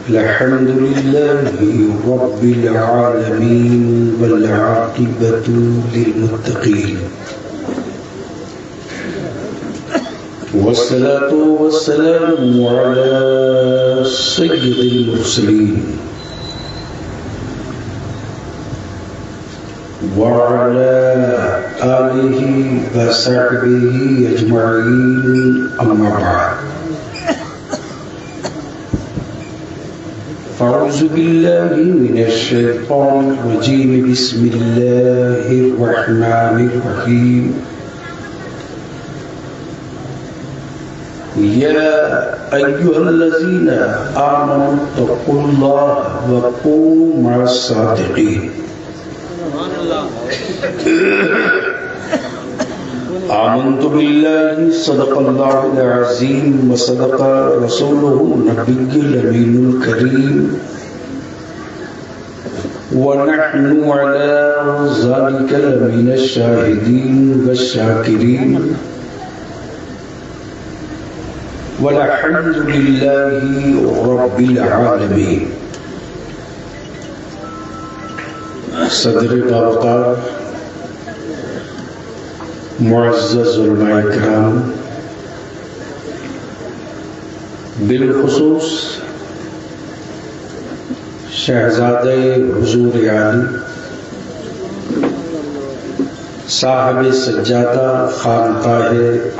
الحمد لله رب العالمين والعاقبة للمتقين والصلاة والسلام على سيد المرسلين وعلى آله وصحبه أجمعين أما بعد فأعوذ بالله من الشيطان الرجيم بسم الله الرحمن الرحيم يا أيها الذين آمنوا اتقوا الله وكونوا مع الصادقين آمنت بالله صدق الله العظيم وصدق رسوله النبي الأمين الكريم ونحن على ذلك لمن الشاهدين والشاكرين والحمد لله رب العالمين. صدر باوقار معزز علماء کرام، بالخصوص شہزادہ حضور عالی صاحب سجادہ خانقاہ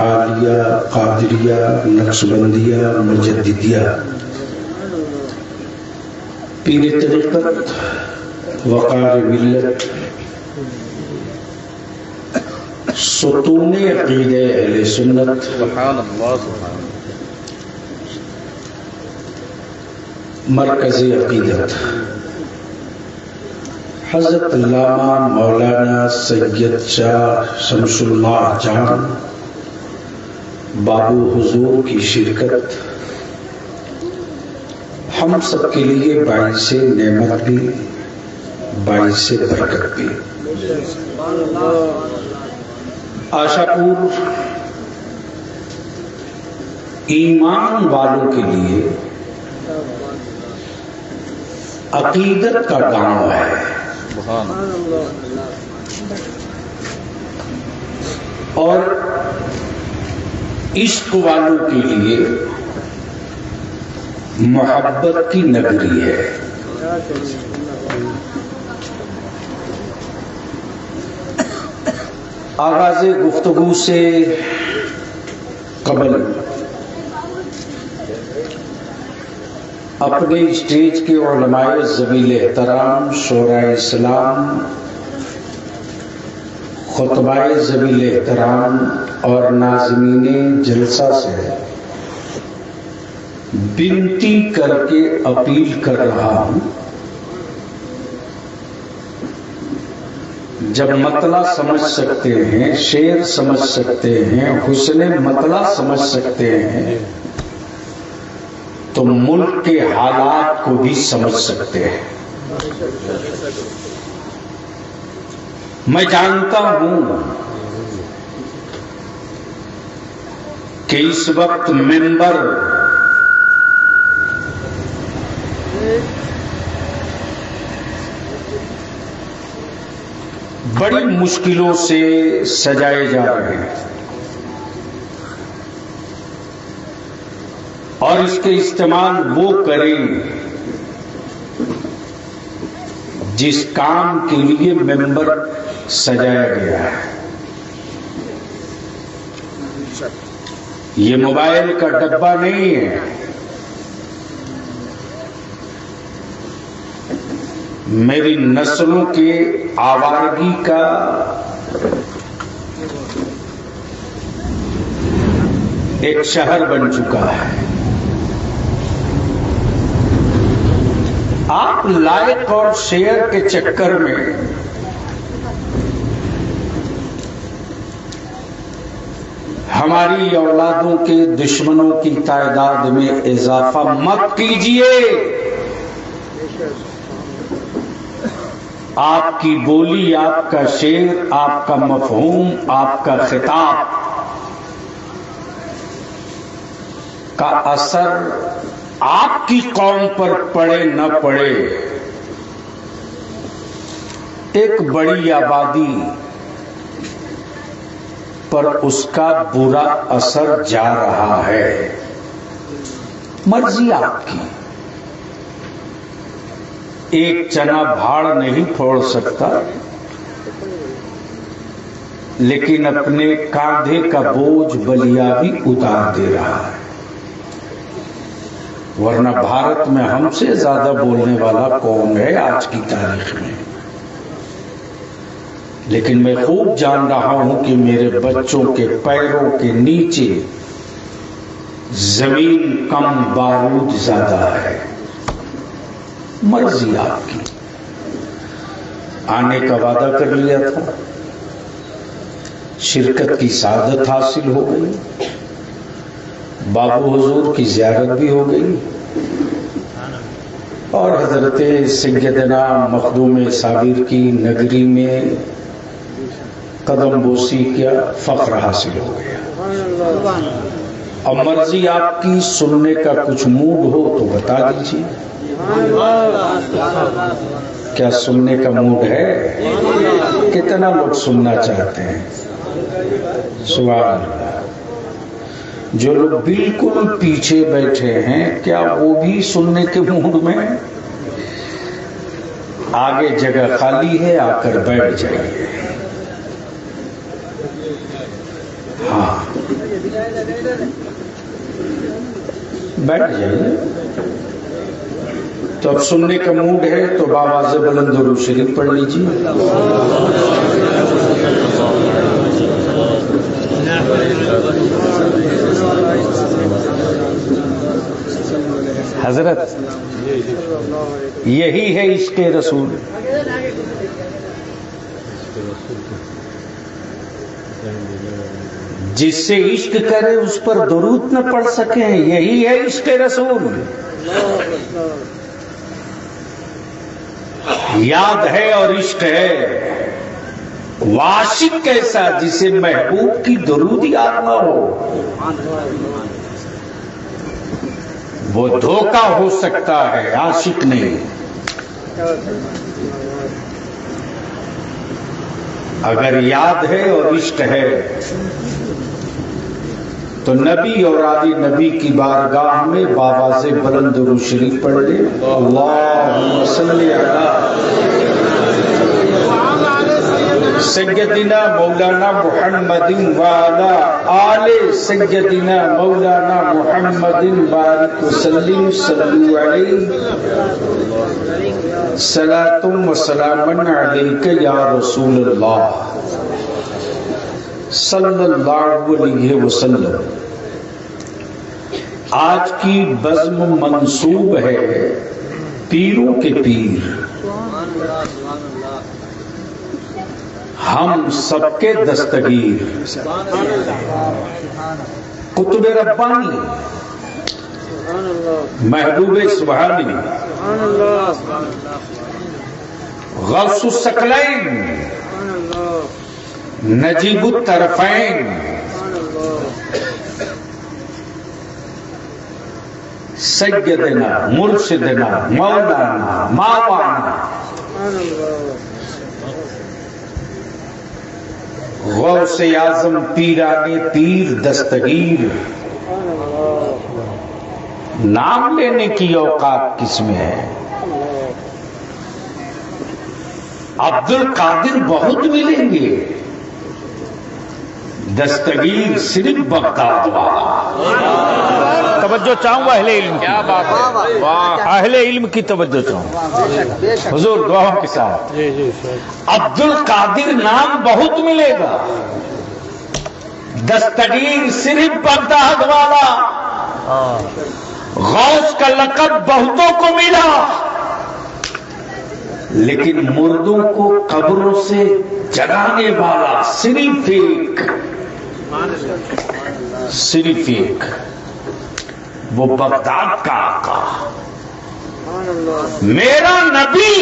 عالیہ قادریہ نقشبندیہ مجددیہ پیر طریقت وقار ملت ستون عقیدہ اہل سنت سبحان اللہ مرکز عقیدت حضرت علامہ مولانا سید شاہ شمس اللہ جان بابو حضور کی شرکت ہم سب کے لیے باعث نعمت بھی باعث برکت بھی. آشاپور ایمان والوں کے لیے عقیدت کا گاؤں ہے اور عشق والوں کے لیے محبت کی نگری ہے. آغاز گفتگو سے قبل اپنے اسٹیج کے علماء ذویل احترام، شورائے اسلام، خطباء ذویل احترام اور ناظمین جلسہ سے بنتی کر کے اپیل کر رہا ہوں، جب مطلع سمجھ سکتے ہیں، شعر سمجھ سکتے ہیں، حسن مطلع سمجھ سکتے ہیں تو ملک کے حالات کو بھی سمجھ سکتے ہیں. میں جانتا ہوں کہ اس وقت ممبر بڑی مشکلوں سے سجائے جا رہے ہیں اور اس کے استعمال وہ کریں جس کام کے لیے ممبر سجایا گیا ہے. یہ موبائل کا ڈبہ نہیں ہے، میری نسلوں کے آوارگی کا ایک شہر بن چکا ہے. آپ لائق اور شیئر کے چکر میں ہماری اولادوں کے دشمنوں کی تعداد میں اضافہ مت کیجیے. آپ کی بولی، آپ کا شعر، آپ کا مفہوم، آپ کا خطاب کا اثر آپ کی قوم پر پڑے نہ پڑے، ایک بڑی آبادی پر اس کا برا اثر جا رہا ہے، مرضی آپ کی۔ ایک چنا بھاڑ نہیں پھوڑ سکتا، لیکن اپنے کاندھے کا بوجھ بلیا بھی اتار دے رہا ہے، ورنہ بھارت میں ہم سے زیادہ بولنے والا قوم ہے آج کی تاریخ میں۔ لیکن میں خوب جان رہا ہوں کہ میرے بچوں کے پیروں کے نیچے زمین کم بارود زیادہ ہے، مرضی آپ کی۔ آنے کا وعدہ کر لیا تھا، شرکت کی سعادت حاصل ہو گئی، بابو حضور کی زیارت بھی ہو گئی، اور حضرت سیدنا مخدوم صابر کی نگری میں قدم بوسی کیا فخر حاصل ہو گیا۔ اب مرضی آپ کی، سننے کا کچھ موڈ ہو تو بتا دیجیے، کیا سننے کا موڈ ہے؟ کتنا لوگ سننا چاہتے ہیں؟ سبحان اللہ۔ جو لوگ بالکل پیچھے بیٹھے ہیں، کیا وہ بھی سننے کے موڈ میں ہیں؟ آگے جگہ خالی ہے، آ کر بیٹھ جائیے۔ ہاں بیٹھ جائیے۔ تو اب سننے کا موڈ ہے تو بآواز بلند درود شریف پڑھ لیجیے۔ حضرت یہی ہے عشق رسول۔ جس سے عشق کرے اس پر درود نہ پڑھ سکیں، یہی ہے عشق رسول۔ یاد ہے اور عشق ہے، عاشق کیسا جسے محبوب کی درود یاد نہ ہو؟ وہ دھوکہ ہو سکتا ہے، عاشق نہیں۔ اگر یاد ہے اور عشق ہے تو نبی اور آدھی نبی کی بارگاہ میں بآواز بلند درود شریف پڑھ لے۔ اللہم صلی علی سیدنا مولانا محمد وعلی آل سیدنا مولانا محمد بارک وسلم صلو علیہ صلاۃ و سلام علیک یا رسول اللہ صلی اللہ علیہ وسلم۔ آج کی بزم منسوب ہے پیروں کے پیر، ہم سب کے دستگیر، قطب ربانی، محبوب سبحانی، غوث الثقلین، نجیب الطرفین، سیدنا مرشدنا مولانا ماوانا غوث اعظم پیران پیر دستگیر۔ نام لینے کی اوقات کس میں ہے؟ عبد القادر بہت ملیں گے، دستگیر صرف بغداد والا۔ توجہ چاہوں گا اہل علم کی، اہل علم کی توجہ چاہوں، حضور دعاؤں کے ساتھ۔ عبد القادر نام بہت ملے گا، دستگیر صرف بغداد والا۔ غوث کا لقب بہتوں کو ملا، لیکن مردوں کو قبروں سے جگانے والا صرف ایک، صرف ایک، وہ بغداد کا آقا، میرا نبی،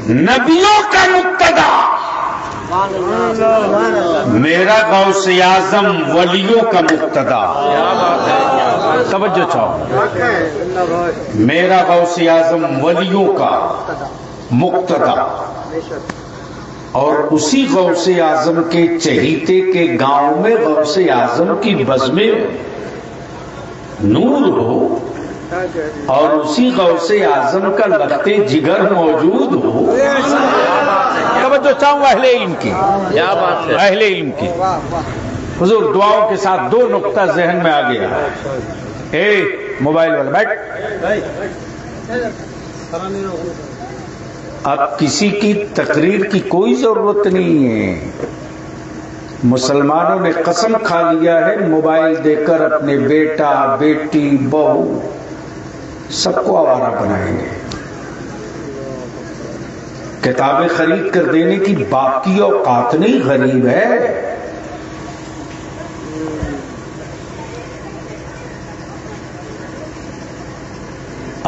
نبیوں کا مقتدا، میرا غوث اعظم ولیوں کا مقتدا۔ توجہ چاہو، میرا غوث اعظم ولیوں کا مقتدا اور اسی غوث اعظم کے چہیتے کے گاؤں میں غوث اعظم کی بزم نور ہو اور اسی غوث اعظم کا لخت جگر موجود ہو. توجہ چاہوں اہل علم کی، اہل علم کی. حضور دعاؤں کے ساتھ دو نقطہ ذہن میں آ گیا. موبائل والا بیٹھ. اب کسی کی تقریر کی کوئی ضرورت نہیں ہے. مسلمانوں نے قسم کھا لیا ہے موبائل دے کر اپنے بیٹا بیٹی بہو سب کو آوارہ بنائیں گے. کتابیں خرید کر دینے کی باپ کی اوقات نہیں، غریب ہے.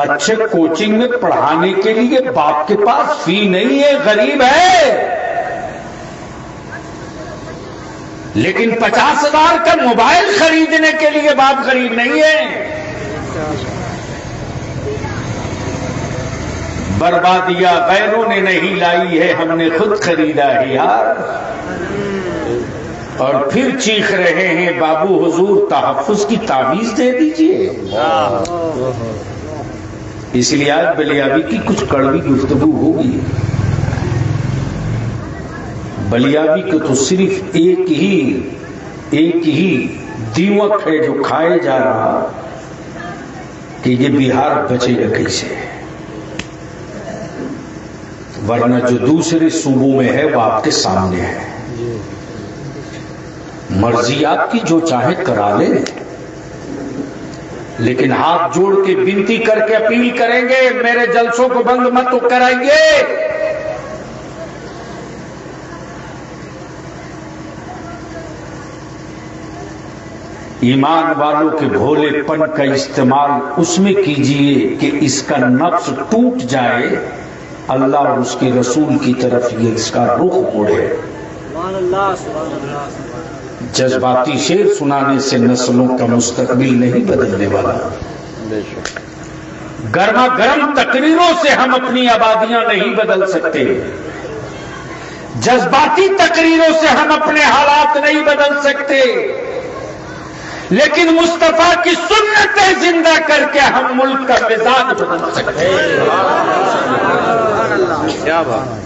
اچھے کوچنگ میں پڑھانے کے لیے باپ کے پاس فی نہیں ہے، غریب ہے. لیکن 50,000 کا موبائل خریدنے کے لیے باپ غریب نہیں ہے. بربادیاں غیروں نے نہیں لائی ہے، ہم نے خود خریدا ہے یار. اور پھر چیخ رہے ہیں بابو حضور تحفظ کی تعویذ دے دیجئے. اس لیے آج بلیابی کی کچھ کڑوی گفتگو ہوگی. بلیابی کو تو صرف ایک ہی دیوک ہے جو کھائے جا رہا کہ یہ بہار بچے گا کیسے، ورنہ جو دوسرے صوبوں میں ہے وہ آپ کے سامنے ہے. مرضی آپ کی جو چاہے کرا لیں، لیکن ہاتھ جوڑ کے بنتی کر کے اپیل کریں گے میرے جلسوں کو بند مت تو کرائیے. ایمان والوں کے بھولے پن کا استعمال اس میں کیجئے کہ اس کا نفس ٹوٹ جائے، اللہ اور اس کے رسول کی طرف یہ اس کا رخ مڑے. جذباتی شعر سنانے سے نسلوں کا مستقبل نہیں بدلنے والا. گرما گرم تقریروں سے ہم اپنی آبادیاں نہیں بدل سکتے. جذباتی تقریروں سے ہم اپنے حالات نہیں بدل سکتے. لیکن مصطفیٰ کی سنتیں زندہ کر کے ہم ملک کا مزاج بدل سکتے ہیں. کیا بات.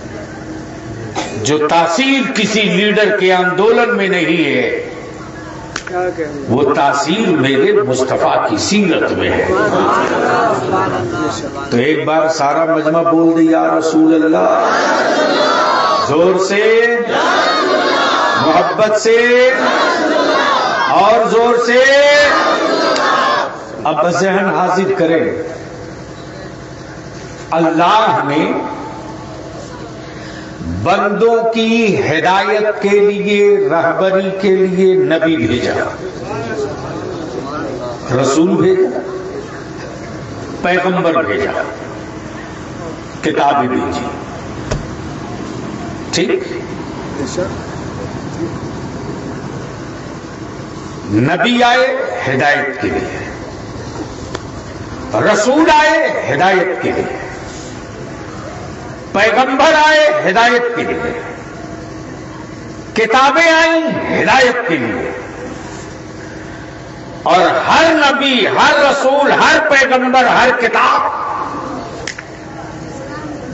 جو تاثیر کسی لیڈر کے آندولن میں نہیں ہے، وہ تاثیر میرے مصطفیٰ کی سیرت میں ہے. تو ایک بار سارا مجمع بول دے یا رسول اللہ، زور سے، محبت سے اور زور سے. اب ذہن حاضر کریں، اللہ نے بندوں کی ہدایت کے لیے، رہبری کے لیے نبی بھیجا، رسول بھیجا، پیغمبر بھیجا، کتابیں بھیجی. ٹھیک، نبی آئے ہدایت کے لیے، رسول آئے ہدایت کے لیے، پیغمبر آئے ہدایت کے لیے، کتابیں آئیں ہدایت کے لیے. اور ہر نبی، ہر رسول، ہر پیغمبر، ہر کتاب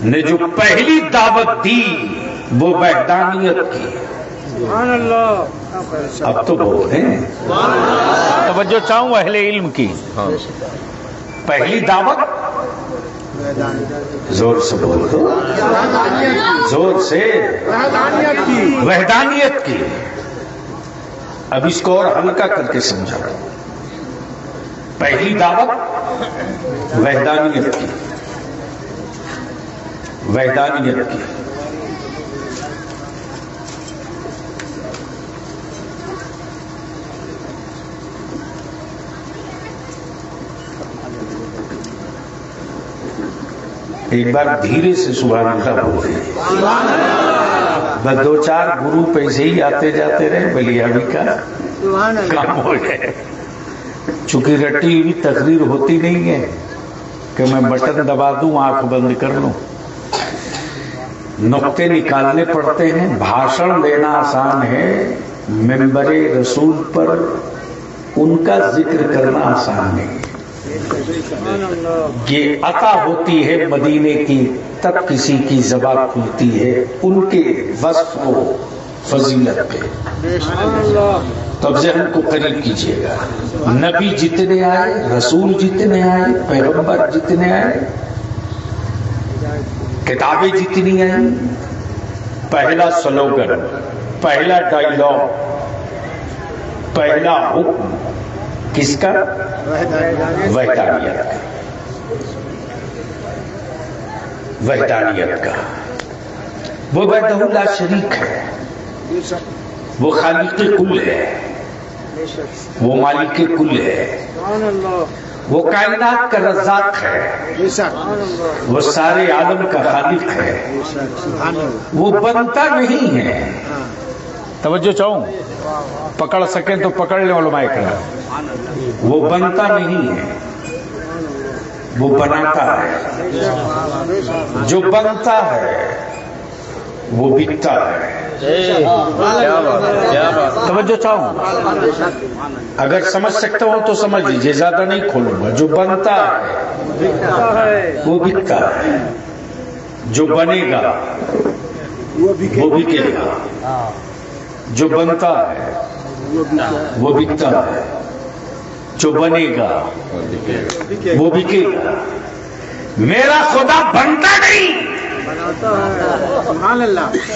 نے جو پہلی دعوت دی وہ وحدانیت کی. سبحان اللہ. اب تو بولتے ہیں، توجہ چاہوں اہل علم کی. پہلی دعوت زور سے بول دو، زور سے، وحدانیت کی. اب اس کو اور ہلکا کر کے سمجھا. پہلی دعوت وحدانیت کی، وحدانیت کی. ایک بار دھیرے سے سبحان اللہ بول رہے ہیں. بس 2-4 گروپ ایسے ہی آتے جاتے رہے، بلیابی کا کام ہو گئے. چونکہ رٹی ہوئی تقریر ہوتی نہیں ہے کہ میں بٹن دبا دوں آنکھ بند کر لوں، نقطے نکالنے پڑتے ہیں. بھاشن دینا آسان ہے، منبر رسول پر ان کا ذکر کرنا آسان نہیں. یہ عطا ہوتی ہے مدینے کی تب کسی کی زبان کھلتی ہے ان کے وصف و فضیلت پہ. تب ذہن کو قریب کیجئے گا. نبی جتنے آئے، رسول جتنے آئے، پیغمبر جتنے آئے، کتابیں جتنی آئیں، پہلا سلوگن، پہلا ڈائیلاگ، پہلا حکم کس کا؟ وحدانیت کا. وحدانیت کا. وہ وحدہ لا شریک ہے، وہ خالق کل ہے، وہ مالک کل ہے، وہ کائنات کا رزاق ہے، وہ سارے عالم کا خالق ہے. وہ بنتا نہیں ہے. توجہ چاہوں، پکڑ سکیں تو پکڑ لیں علماء کرام. وہ بنتا نہیں ہے، وہ بناتا ہے. جو بنتا ہے وہ بکتا ہے. توجہ چاہوں، اگر سمجھ سکتا ہوں تو سمجھ لیجیے، زیادہ نہیں کھولوں گا. جو بنتا ہے وہ بکتا ہے، جو بنے گا وہ بکے گا. جو بنتا ہے وہ بکتا ہے، جو بنے گا وہ بکے گا. میرا خدا بنتا نہیں،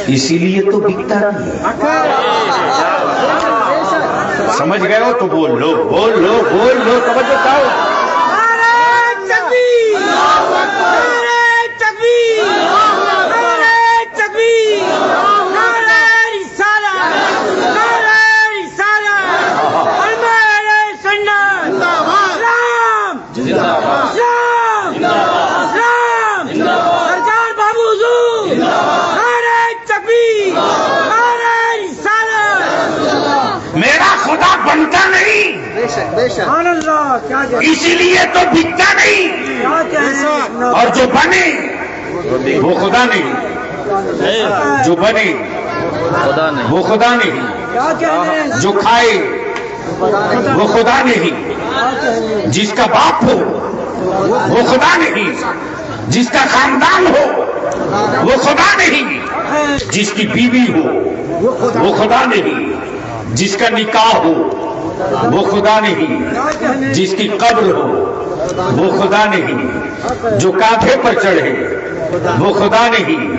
اسی لیے تو بکتا نہیں. سمجھ گئے ہو تو بول لو، بول لو، بول لو. توجہ چاہو. میرا خدا بنتا نہیں، اسی لیے تو بکتا نہیں. اور جو بنے وہ خدا نہیں، جو بنے وہ خدا نہیں، جو کھائے وہ خدا نہیں، جس کا باپ ہو وہ خدا نہیں، جس کا خاندان ہو وہ خدا نہیں، جس کی بیوی ہو وہ خدا نہیں، جس کا نکاح ہو وہ خدا نہیں، جس کی قبر ہو وہ خدا نہیں، جو کاندھے پر چڑھے وہ خدا نہیں،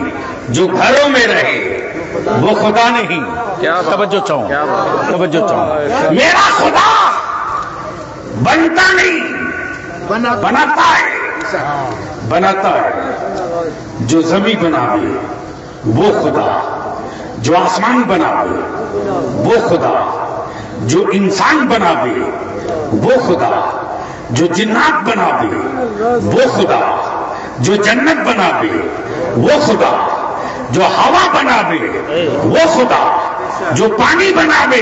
جو گھروں میں رہے وہ خدا نہیں. توجہ چاہوں، توجہ چاہوں. میرا خدا بنتا نہیں، بناتا ہے. بناتا ہے. جو زمین بناوے وہ خدا، جو آسمان بناوے وہ خدا، جو انسان بناوے وہ خدا، جو جنات بناوے وہ خدا، جو جنت بناوے وہ خدا، جو ہوا بناوے وہ خدا، جو پانی بناوے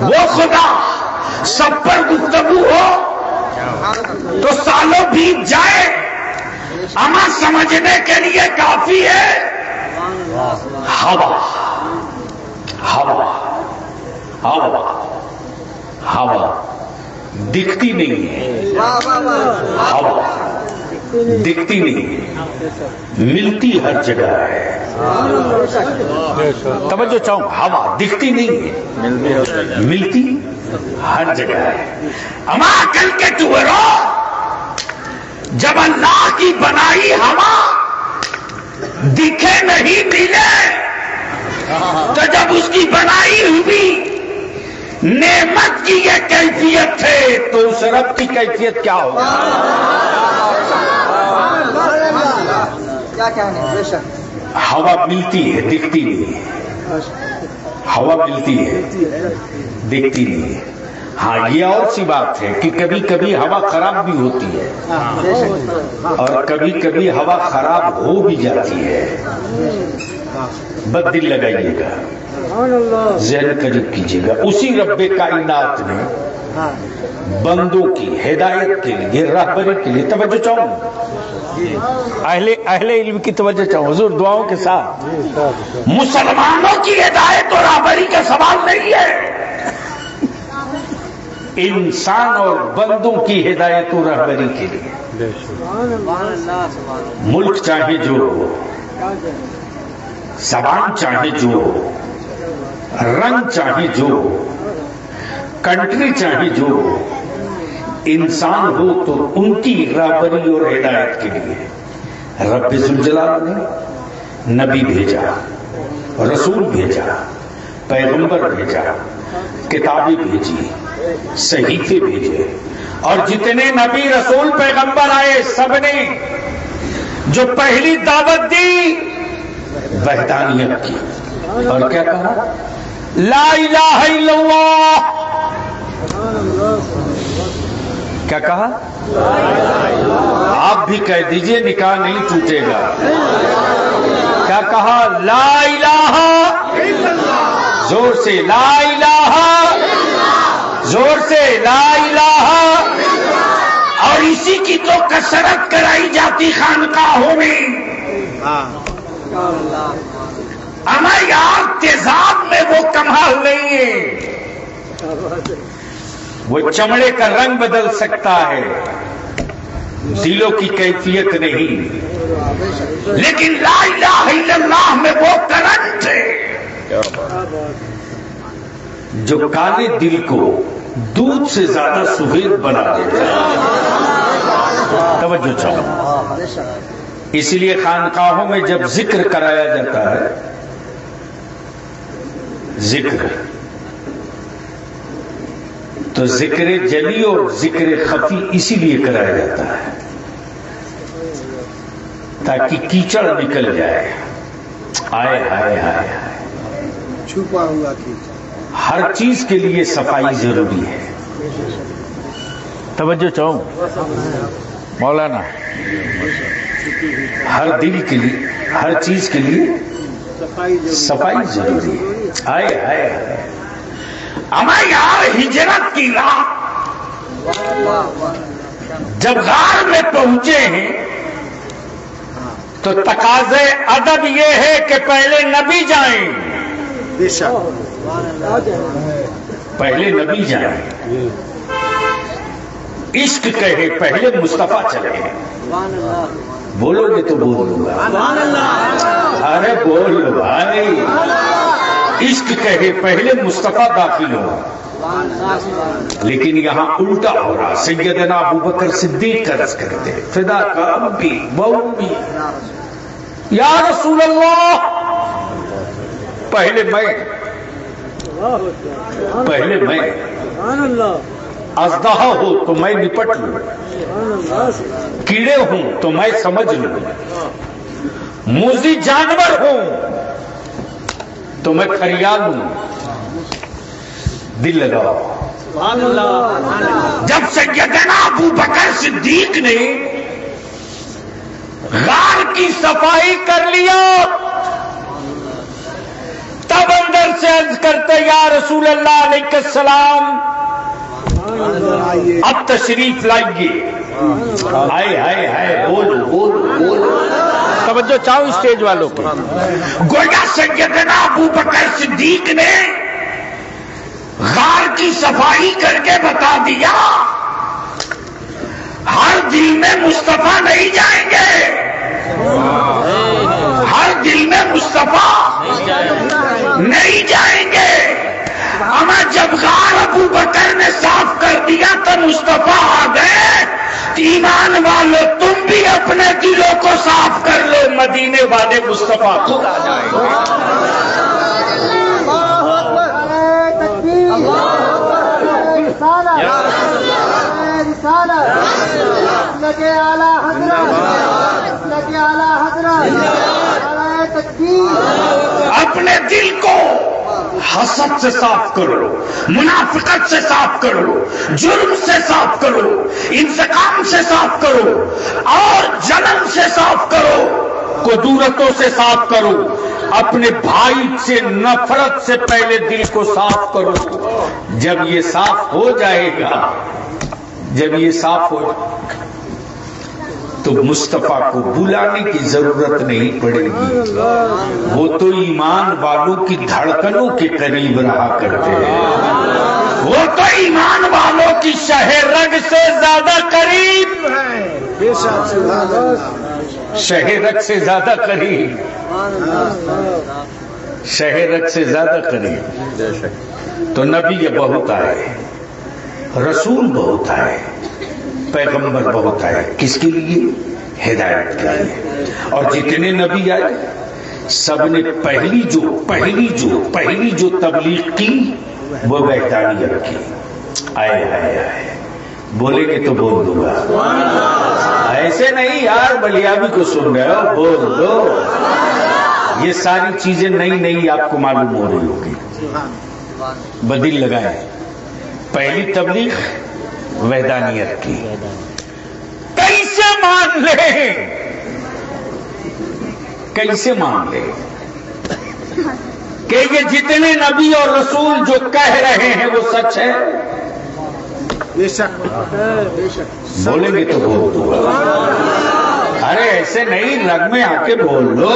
وہ خدا. سب پر گفتگو ہو تو سالوں بیت جائے، اما سمجھنے کے لیے کافی ہے ہوا. ہوا ہوا ہوا دکھتی نہیں ہے، ہوا دکھتی نہیں ہے، ملتی ہر جگہ ہے. توجہ چاہوں، ہوا دکھتی نہیں ہے، ملتی ہر جگہ ہے. اما عقل کے چوہرو، جب اللہ کی بنائی ہوا دکھے نہیں ملے تو جب اس کی بنائی ہوئی نعمت کی یہ کیفیت ہے تو اس رب کی کیفیت کیا ہوگا؟ ہوا ملتی ہے، دکھتی نہیں ہے. ہوا ملتی ہے، دکھتی نہیں ہے. ہاں یہ اور سی بات ہے کہ کبھی کبھی ہوا خراب بھی ہوتی ہے اور کبھی کبھی ہوا خراب ہو بھی جاتی ہے. بد دل لگائیے گا، ذہن قریب کیجیے گا. اسی رب کائنات نے بندوں کی ہدایت کے لیے، رہبری کے لیے. توجہ چاہوں، اہل علم کی توجہ چاہوں حضور دعاؤں کے ساتھ. مسلمانوں کی ہدایت اور رہبری کا سوال نہیں ہے، انسان اور بندوں کی ہدایت اور رہبری کے لیے. ملک چاہے جو ہو، زبان چاہے جو ہو، رنگ چاہے جو ہو، کنٹری چاہے جو ہو، انسان ہو تو ان کی رہبری اور ہدایت کے لیے رب ذوالجلال نے نبی بھیجا، رسول بھیجا، پیغمبر بھیجا، کتابیں بھیجی، صحیفے بھیجے. اور جتنے نبی رسول پیغمبر آئے سب نے جو پہلی دعوت دی وحدانیت کی. اور کیا کہا؟ لا الہ الا اللہ. کیا کہا؟ آپ بھی کہہ دیجئے، نکاح نہیں ٹوٹے گا. کیا کہا؟ لا الہ، زور سے لا الہ، زور سے لا الہ. اور اسی کی تو کثرت کرائی جاتی خانقاہوں میں. اما یار تیزاب میں وہ کمال نہیں ہے، وہ چمڑے کا رنگ بدل سکتا ہے، دلوں کی کیفیت نہیں. لیکن لا الہ الا اللہ میں وہ کرنٹ ہے جو کالے دل کو دودھ سے زیادہ سفید بنا دیتا ہے. توجہ چاہو. اس لیے خانقاہوں میں جب ذکر کرایا جاتا ہے، ذکر تو ذکر جلی اور ذکر خفی اسی لیے کرایا جاتا ہے تاکہ کیچڑ نکل جائے. آئے ہائے ہائے ہائے، چھپا ہوا کیچڑ. ہر چیز کے لیے صفائی ضروری ہے. توجہ چاہوں مولانا، ہر دل کے لیے، ہر چیز کے لیے صفائی ضروری ہے. آئے ہائے ہائے. ہمیں یار ہجرت کی راہ جب غار میں پہنچے ہیں تو تقاضے ادب یہ ہے کہ پہلے نبی جائیں، پہلے نبی جائیں. عشق کہے پہلے مصطفیٰ چلے. بولو گے تو بولوں گا، ارے بول بھائی. عشق کہے پہلے مصطفیٰ داخل ہو. لیکن یہاں الٹا ہو رہا. سیدنا ابوبکر صدیق عرض کرتے فدا کا ابی و امی یا رسول اللہ، پہلے میں اژدہا ہو تو میں نپٹ لوں، کیڑے ہوں تو میں سمجھ لوں، موذی جانور ہوں تو میں کھریال ہوں. دل لگاؤ. جب سیدنا ابوبکر صدیق نے غار کی صفائی کر لیا تب اندر سے عرض کرتے یا رسول اللہ علیہ السلام اب تشریف لائیے. ہائے ہائے ہائے، بولو بولو بولو. توجہ چاہو اسٹیج والوں کو. گویا سیدنا ابوبکر صدیق نے غار کی صفائی کر کے بتا دیا ہر دل میں مصطفیٰ نہیں جائیں گے، ہر دل میں مصطفیٰ نہیں جائیں گے. اما جب غار ابوبکر نے صاف کر دیا تو مصطفیٰ آ گئے. ایمان والو تم بھی اپنے دلوں کو صاف کر لو، مدینے والے مصطفیٰ خود آ جائیں گے. اپنے دل کو حسد سے صاف کرو، منافقت سے صاف کرو، جرم سے صاف کرو، انتقام سے صاف کرو، اور جلن سے صاف کرو، قدورتوں سے صاف کرو. اپنے بھائی سے نفرت سے پہلے دل کو صاف کرو. جب یہ صاف ہو جائے گا جب یہ صاف ہو تو مصطفیٰ کو بلانے کی ضرورت نہیں پڑے گی، وہ تو ایمان والوں کی دھڑکنوں کے قریب رہا کرتے ہیں، وہ تو ایمان والوں کی شہ رگ سے زیادہ قریب ہے، شہ رگ سے زیادہ قریب، شہ رگ سے زیادہ قریب۔ تو نبی بہت آئے، رسول بہت آئے، پیغمبر بہت آئے، کس کے لیے؟ ہدایت کے لیے۔ اور جتنے نبی آئے سب نے پہلی جو تبلیغ کی وہ وحدانیت کی۔ آئے بولیں گے تو بول دوں گا، ایسے نہیں یار بلیابی کو سن رہے ہو، بول دو۔ یہ ساری چیزیں نئی آپ کو معلوم ہو رہی ہوگی، بدل لگائیں۔ پہلی تبلیغ وحدانیت کی، کیسے مان لیں، کیسے مان لیں کہ یہ جتنے نبی اور رسول جو کہہ رہے ہیں وہ سچ ہے؟ بے شک بولیں گے تو بول دو۔ ارے ایسے نہیں، رگ میں آ کے بول لو،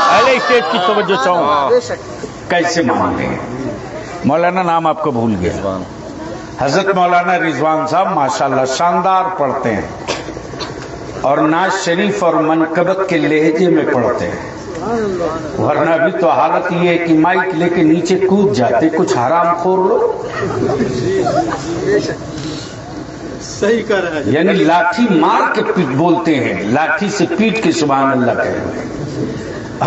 پہلے اسٹیج کی توجہ چاہوں۔ کیسے مان لیں؟ مولانا نام آپ کو بھول گیا، حضرت مولانا رضوان صاحب ماشاءاللہ شاندار پڑھتے ہیں، اور ناز شریف اور منقبت کے لہجے میں پڑھتے ہیں، ورنہ ابھی تو حالت یہ ہے کہ مائک لے کے نیچے کود جاتے، کچھ حرام خور لو، صحیح کر رہا ہے، یعنی لاٹھی مار کے بولتے ہیں، لاٹھی سے پیٹ کے سبحان اللہ کہتے ہیں۔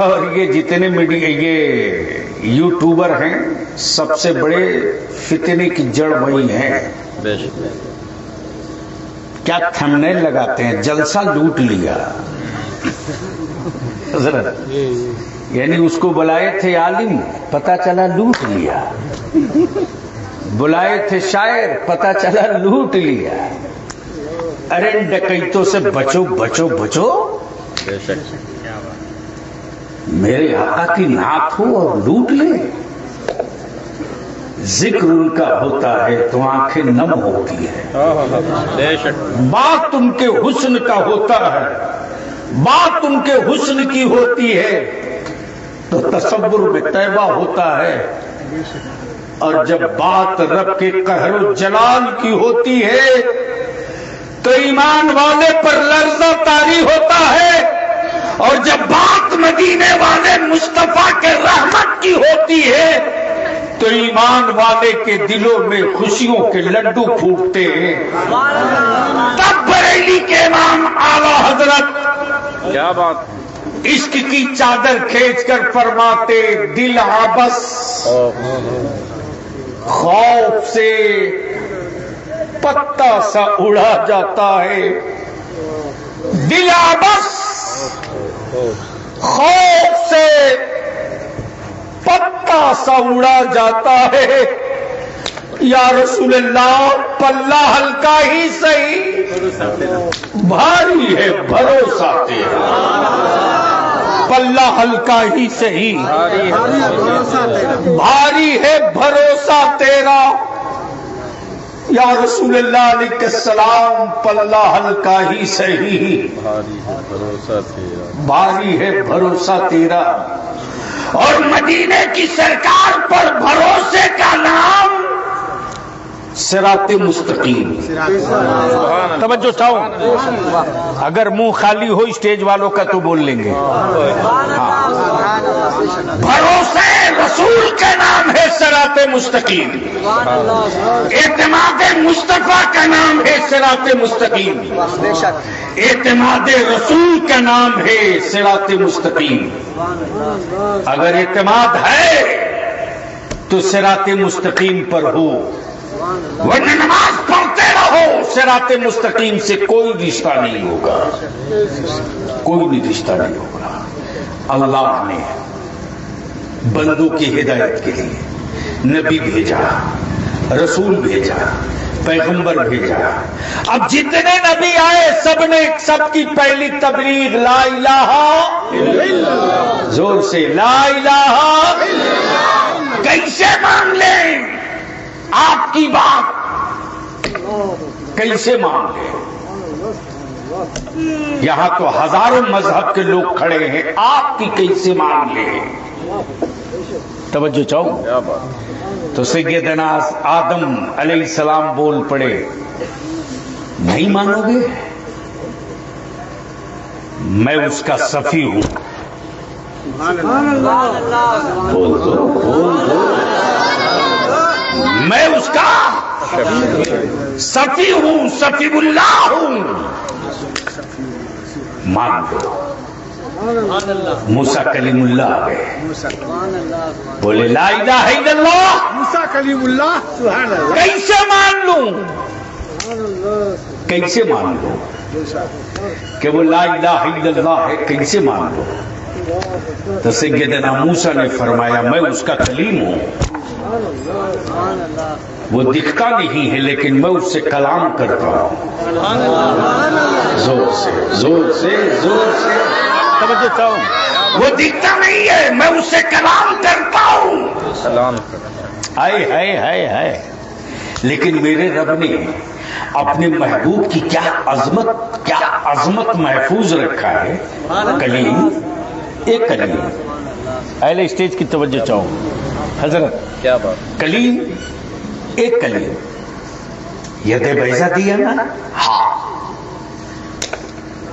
اور یہ جتنے میڈیا یہ یوٹیوبر ہیں سب سے بڑے فتنے کی جڑ وہی ہیں۔ کیا تھمبنیل لگاتے ہیں، جلسہ لوٹ لیا حضرت، یعنی اس کو بلائے تھے عالم، پتہ چلا لوٹ لیا، بلائے تھے شاعر، پتہ چلا لوٹ لیا۔ ارے ڈکیتوں سے بچو بچو بچو، میرے آقا کی نعت ہو اور لوٹ لے۔ ذکر ان کا ہوتا ہے تو آنکھیں نم ہوتی ہے، بات ان کے حسن کا ہوتا ہے، بات ان کے حسن کی ہوتی ہے تو تصور میں طیبہ ہوتا ہے، اور جب بات رب کے قہر و جلال کی ہوتی ہے تو ایمان والے پر لرزہ طاری ہوتا ہے، اور جب بات مدینے والے مصطفیٰ کے رحمت کی ہوتی ہے تو ایمان والے کے دلوں میں خوشیوں کے لڈو پھوٹتے ہیں۔ تب بریلی کے امام اعلی حضرت کیا بات، عشق کی چادر کھینچ کر فرماتے، دل آبس خوف سے پتا سا اڑا جاتا ہے، دل آبس خوف سے پتا سا اڑا جاتا ہے۔ یا رسول اللہ پلہ ہلکا ہی صحیح، بھاری ہے بھروسہ تیرا، پلہ ہلکا ہی صحیح، بھاری ہے بھروسہ تیرا۔ یا رسول اللہ علیہ السلام پلہ ہلکا ہی صحیح، بھاری ہے بھروسہ تیرا۔ اور مدینے کی سرکار پر بھروسے کا نام صراط مستقیم۔ توجہ چاہوں، اگر منہ خالی ہو اسٹیج والوں کا تو بول لیں گے۔ بھروسے رسول کا نام ہے صراط مستقیم، اعتماد مصطفیٰ کا نام ہے صراط مستقیم، اعتماد رسول کا نام ہے صراط مستقیم۔ اگر اعتماد ہے تو صراط مستقیم پر ہو، ورنہ نماز پڑھتے رہو، صراط مستقیم سے کوئی رشتہ نہیں ہوگا، کوئی بھی رشتہ نہیں ہوگا۔ اللہ نے بندوں کی ہدایت کے لیے نبی بھیجا، رسول بھیجا، پیغمبر بھیجا۔ اب جتنے نبی آئے سب کی پہلی تبلیغ لا الہ الا اللہ، زور سے لا الہ الا اللہ۔ کیسے مان لیں آپ کی بات؟ کیسے مان لے؟ یہاں تو ہزاروں مذہب کے لوگ کھڑے ہیں، آپ کی کیسے مان لے؟ توجہ چاہو تو سیدنا آدم علیہ السلام بول پڑے، نہیں مانو گے؟ میں اس کا صفی ہوں۔ بول دو بول دو، میں اس کا صفی ہوں، صفی اللہ ہوں، مان دو۔ موسیٰ کلیم اللہ آ گئے، بولے لا الہ الا اللہ۔ موسیٰ کلیم اللہ، سبحان اللہ۔ کیسے مان لوں؟ کیسے مان لوں کہ وہ لا الہ الا اللہ ہے؟ کیسے مان لوں؟ تو سیدنا موسیٰ نے فرمایا میں اس کا کلیم ہوں، وہ دکھتا نہیں ہے لیکن میں اس سے کلام کرتا ہوں۔ زور سے زور سے زور سے توجہ چاہو، وہ دکھتا نہیں ہے، میں اس سے کلام کرتا ہوں۔ ہائے ہائے ہائے ہائے، لیکن میرے رب نے اپنے محبوب کی کیا عظمت محفوظ رکھا ہے۔ کلیم، ایک کلیم، اہل اسٹیج کی توجہ چاہو حضرت، کیا بات، کلیم ایک کلیم، ید بیضا دیا نا؟ ہاں،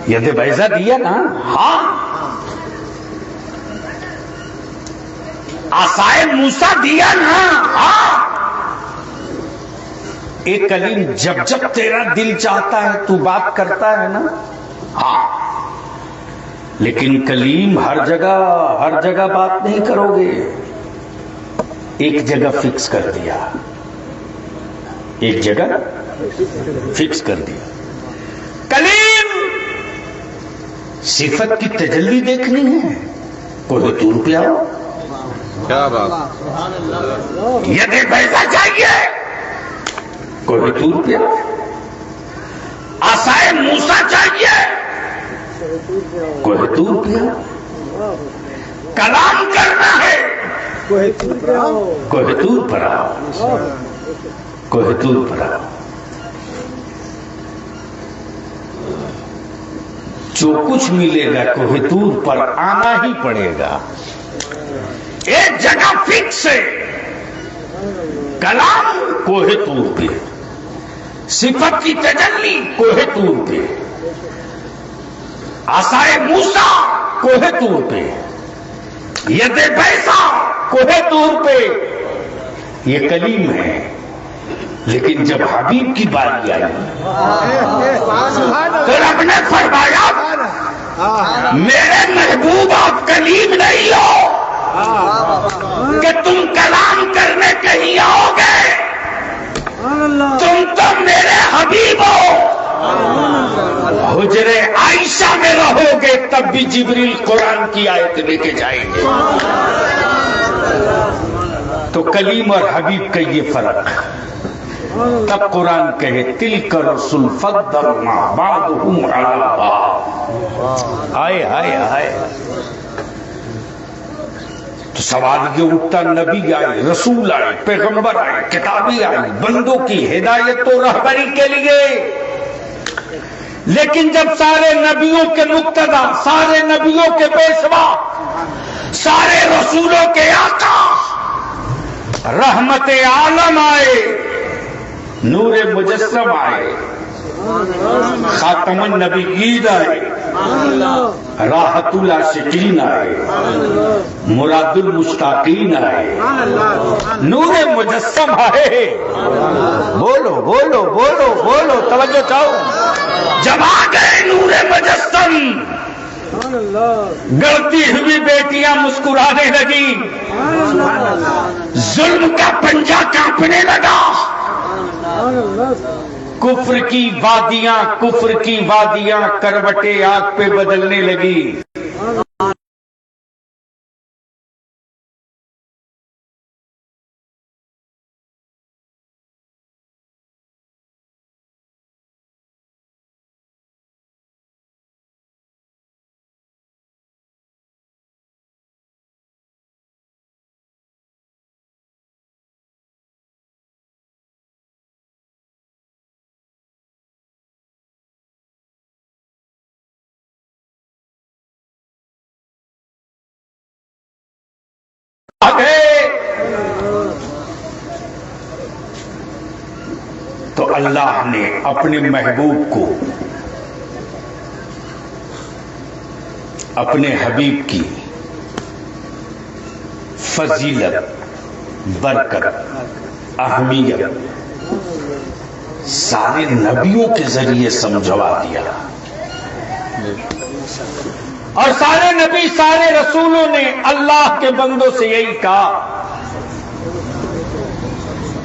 ید بیضا دیا نا؟ ہاں۔ عصائے موسیٰ دیا نا؟ ہاں۔ ایک کلیم جب جب تیرا دل چاہتا ہے تو بات کرتا ہے نا؟ ہاں۔ لیکن کلیم ہر جگہ بات نہیں کرو گے، ایک جگہ فکس کر دیا، ایک جگہ فکس کر دیا۔ کلیم صفت کی تجلی دیکھنی ہے، کوئی طور پہ آؤ، کیا بات، ید بیضا چاہیے، کوئی طور پہ آؤ، عصائے موسیٰ چاہیے، کوئی طور پہ آؤ، کلام کرنا ہے، کوئی طور پر آؤ، کوئی طور پر آؤ۔ جو کچھ ملے گا کوہ طور پر آنا ہی پڑے گا، ایک جگہ فکس ہے، کلام کوہ طور پہ، صفت کی تجلی کوہ طور پہ، عصائے موسیٰ کوہ طور پہ، ید بیضا کوہ طور پہ، یہ کلیم ہے۔ لیکن جب حبیب کی باری آئی تو رب نے فرمایا میرے محبوب آپ کلیم نہیں ہو کہ تم کلام کرنے کہیں آؤ گے، تم تو میرے حبیب ہو، حجرے عائشہ میں رہو گے تب بھی جبریل قرآن کی آیت لے کے جائیں گے۔ تو کلیم اور حبیب کا یہ فرق، تب قرآن کہے تلک رسل فضلنا بعضهم علی بعض۔ آئے آئے آئے، تو سوال یہ اٹھتا، نبی آئے، رسول آئے، پیغمبر آئے، کتابی آئی بندوں کی ہدایت و رہبری کے لیے، لیکن جب سارے نبیوں کے مقتدی، سارے نبیوں کے پیشوا، سارے رسولوں کے آقا رحمت عالم آئے، نور مجسم آئے، خاتم النبیین آئے، راحت العاشقین آئے، مراد المشتاقین آئے، نور مجسم آئے، بولو بولو بولو بولو توجہ چاہو، جب آ گئے نور مجسم، گڑتی ہوئی بیٹیاں مسکرانے لگی، ظلم کا پنجہ کانپنے لگا، کفر کی وادیاں کروٹیں آگ پہ بدلنے لگی۔ گئے تو اللہ نے اپنے محبوب کو اپنے حبیب کی فضیلت، برکت، اہمیت سارے نبیوں کے ذریعے سمجھوا دیا، اور سارے نبی سارے رسولوں نے اللہ کے بندوں سے یہی کہا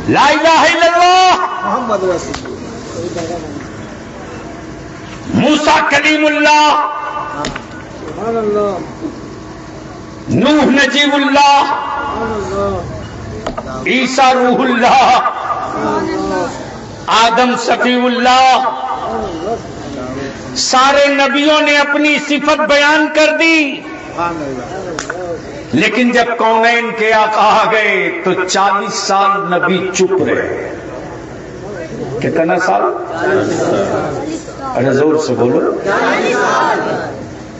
لا الہ الا اللہ محمد رسول اللہ، موسیٰ کلیم اللہ، سبحان اللہ، نوح نجیب اللہ، سبحان اللہ، عیسیٰ روح اللہ، آدم صفی اللہ، سارے نبیوں نے اپنی صفت بیان کر دی، سبحان اللہ، لیکن جب کونین کے آقا آ گئے تو 40 سال نبی چپ رہے۔ کتنا سال؟ ارے زور سے بولو،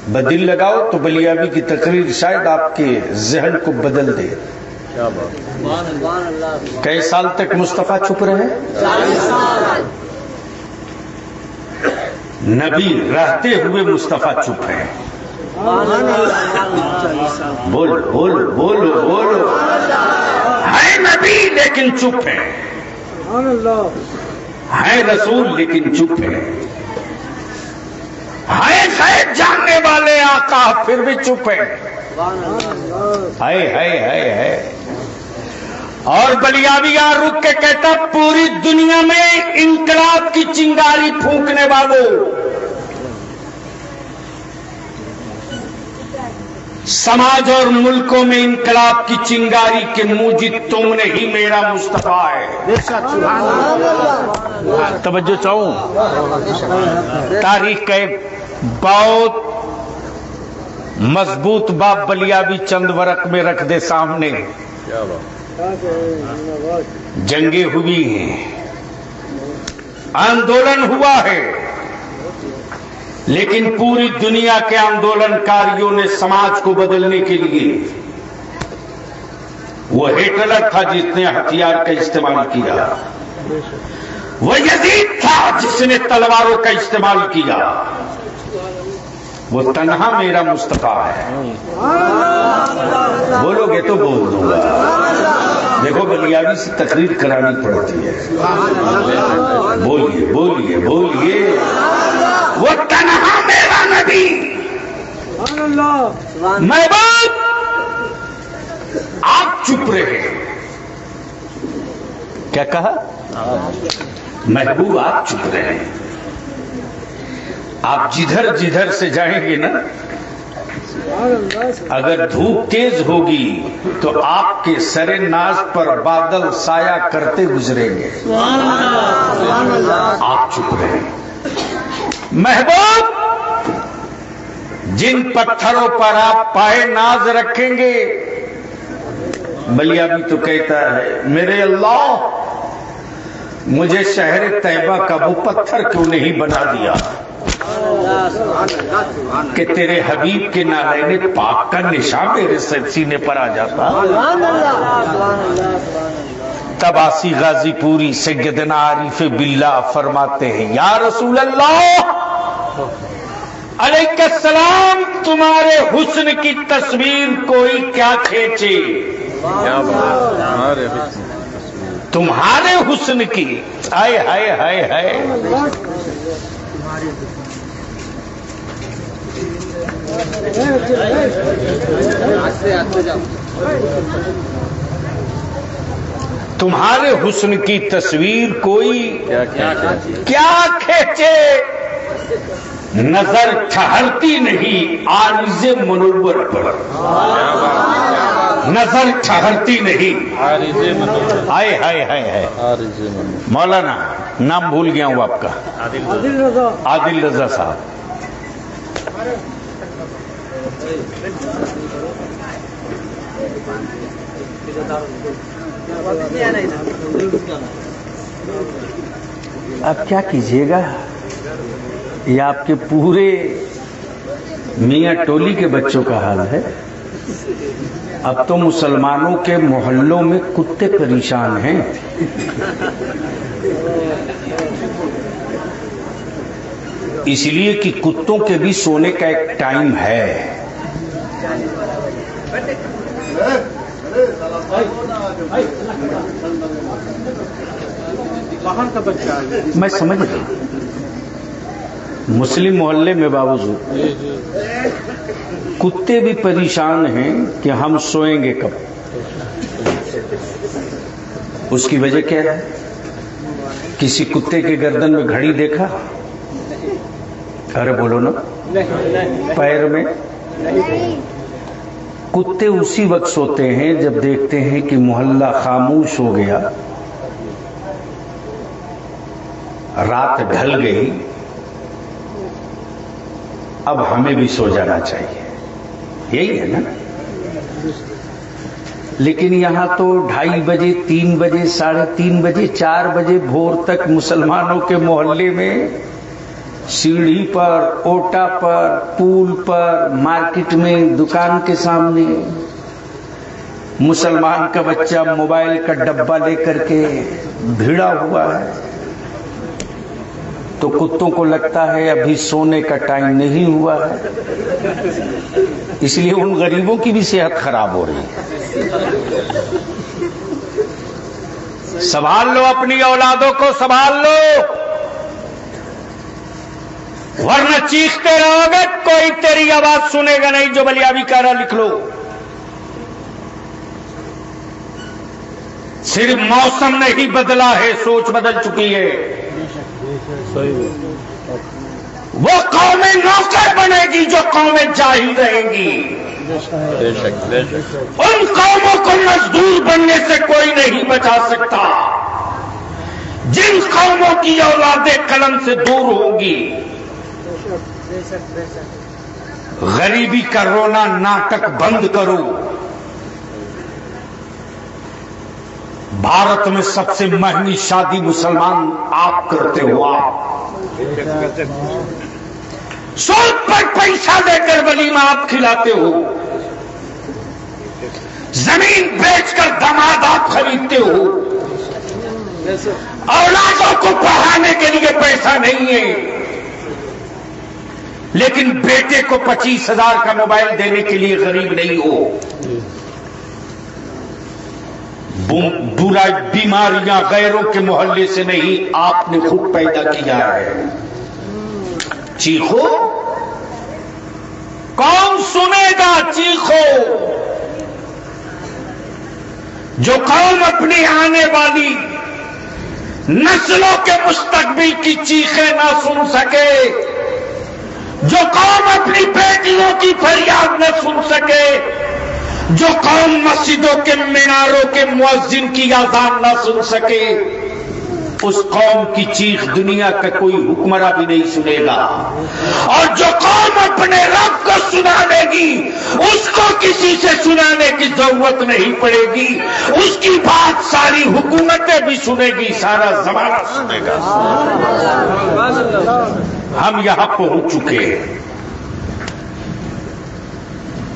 بدل لگاؤ تو بلیابی کی تقریر شاید آپ کے ذہن کو بدل دے۔ کئی سال تک مصطفیٰ چھپ رہے؟ نبی رہتے ہوئے مصطفیٰ چھپ ہیں۔ بولو بولو بولو بولو، ہے نبی لیکن چپ ہیں، سبحان اللہ، ہے رسول لیکن چپ ہیں، ہے غیب جاننے والے آقا پھر بھی چپ ہیں۔ ہے اور بلیابی یہاں رک کے کہتا پوری دنیا میں انقلاب کی چنگاری پھونکنے والوں، سماج اور ملکوں میں انقلاب کی چنگاری کے موجد تم نے ہی میرا مصطفیٰ ہے۔ بے شک، سبحان اللہ، توجہ چاہوں، تاریخ کا ایک بہت مضبوط باب بلیابی چند ورق میں رکھ دے سامنے۔ جنگیں ہوئی ہیں، آندولن ہوا ہے، لیکن پوری دنیا کے آندولن کاریوں نے سماج کو بدلنے کے لیے، وہ ہٹلر تھا جس نے ہتھیار کا استعمال کیا، وہ یزید تھا جس نے تلواروں کا استعمال کیا، وہ تنہا میرا مصطفیٰ ہے۔ بولو گے تو بول دوں گا، دیکھو بلیابی سے تقریر کرانی پڑتی ہے، بولیے بولیے بولیے، وہ تنہا میرا نبی، سبحان اللہ، محبوب آپ چپ رہے۔ کیا کہا؟ محبوب آپ چپ رہے، آپ جدھر جدھر سے جائیں گے نا، اگر دھوپ تیز ہوگی تو آپ کے سر ناز پر بادل سایہ کرتے گزریں گے، آپ چپ رہے۔ محبوب جن پتھروں پر آپ پائے ناز رکھیں گے، بلیابی تو کہتا ہے میرے اللہ مجھے شہر طیبہ کا وہ پتھر کیوں نہیں بنا دیا کہ تیرے حبیب کے نالین پاک کا نشان میرے سینے پر آ جاتا۔ تب آسی غازی پوری سیدنا عارف باللہ فرماتے ہیں یا رسول اللہ علیہ السلام، تمہارے حسن کی تصویر کوئی کیا کھینچے، تمہارے حسن کی، ہائے ہائے ہائے ہائے، تمہارے حسن کی تصویر کوئی کیا کھینچے، نظر ٹھہرتی نہیں عارض منور پر، نظر ٹھہرتی نہیں، ہائے ہائے ہائے ہائے۔ مولانا نام بھول گیا ہوں آپ کا، عادل رضا صاحب، اب کیا کیجیے گا، یہ آپ کے پورے میاں ٹولی کے بچوں کا حال ہے۔ اب تو مسلمانوں کے محلوں میں کتے پریشان ہیں. اس لیے کہ کتوں کے بھی سونے کا ایک ٹائم ہے. باہر کا بچہ ہے. میں سمجھ گئی. مسلم محلے میں باوجود کتے بھی پریشان ہیں کہ ہم سوئیں گے کب. اس کی وجہ کیا ہے؟ کسی کتے کے گردن میں گھڑی دیکھا؟ ارے بولو نا. پیر میں. کتے اسی وقت سوتے ہیں جب دیکھتے ہیں کہ محلہ خاموش ہو گیا، رات ڈھل گئی، اب ہمیں بھی سو جانا چاہیے. یہی ہے نا. لیکن یہاں تو 2:30 بجے، 3 بجے، 3:30 بجے، 4 بجے بھور تک مسلمانوں کے محلے میں سیڑھی پر، اوٹا پر، پول پر، مارکیٹ میں، دکان کے سامنے مسلمان کا بچہ موبائل کا ڈبہ لے کر کے بھیڑا ہوا ہے. تو کتوں کو لگتا ہے ابھی سونے کا ٹائم نہیں ہوا ہے، اس لیے ان غریبوں کی بھی صحت خراب ہو رہی ہے. سنبھال لو اپنی اولادوں کو، سنبھال لو، ورنہ چیختے رہو گے کوئی تیری آواز سنے گا نہیں. جو بلیابی کہہ رہا لکھ لو. صرف موسم نہیں بدلا ہے، سوچ بدل چکی ہے. وہ قومیں نوکر بنے گی جو قومیں جاہل رہیں گی. ان قوموں کو مزدور بننے سے کوئی نہیں بچا سکتا. جن قوموں کی اولادیں قلم سے دور ہوں گی. غریبی کا رونا ناٹک بند کرو. بھارت میں سب سے مہنگی شادی مسلمان آپ کرتے ہو. سود پر پیسہ دے کر ولیمہ آپ کھلاتے ہو. زمین بیچ کر داماد آپ خریدتے ہو. اولادوں کو پڑھانے کے لیے پیسہ نہیں ہے، لیکن بیٹے کو 25,000 کا موبائل دینے کے لیے غریب نہیں ہو. برائی بیماریاں غیروں کے محلے سے نہیں، آپ نے خود پیدا کیا ہے. چیخو، کون سنے گا؟ چیخو. جو قوم اپنی آنے والی نسلوں کے مستقبل کی چیخیں نہ سن سکے، جو قوم اپنی بیٹیوں کی فریاد نہ سن سکے، جو قوم مسجدوں کے میناروں کے مؤذن کی اذان نہ سن سکے، اس قوم کی چیخ دنیا کا کوئی حکمراں بھی نہیں سنے گا. اور جو قوم اپنے رب کو سنا لے گی، اس کو کسی سے سنانے کی ضرورت نہیں پڑے گی. اس کی بات ساری حکومتیں بھی سنے گی، سارا زمانہ سنے گا. ہم یہاں پہنچ چکے ہیں.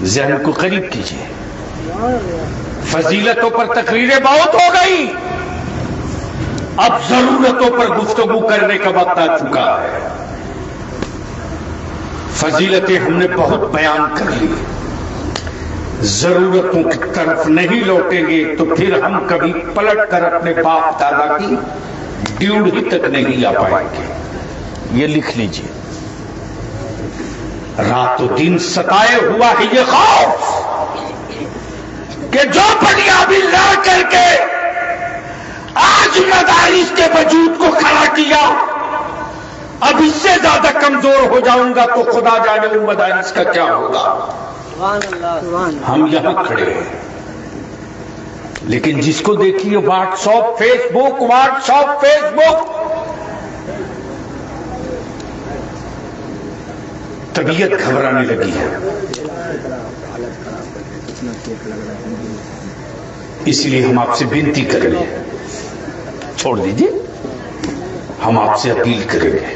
ذہن کو قریب کیجیے. فضیلتوں پر تقریریں بہت ہو گئی، اب ضرورتوں پر گفتگو کرنے کا وقت آ چکا ہے. فضیلتیں ہم نے بہت بیان کر لی، ضرورتوں کی طرف نہیں لوٹیں گے تو پھر ہم کبھی پلٹ کر اپنے باپ دادا کی ڈیوڑی تک نہیں آ پائیں گے. یہ لکھ لیجئے. رات و دن ستائے ہوا ہے یہ خوف کہ جو بلیابی لڑ کر کے آج مدارس کے وجود کو کھڑا کیا، اب اس سے زیادہ کمزور ہو جاؤں گا تو خدا جانے ان مدارس کا کیا ہوگا. ہم یہاں کھڑے ہیں، لیکن جس کو دیکھیے واٹس ایپ، فیس بک، واٹس ایپ، فیس بک، طبیعت گھبرانے لگی ہے. اس لیے ہم آپ سے بنتی کریں گے، چھوڑ دیجیے، ہم آپ سے اپیل کریں گے.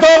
2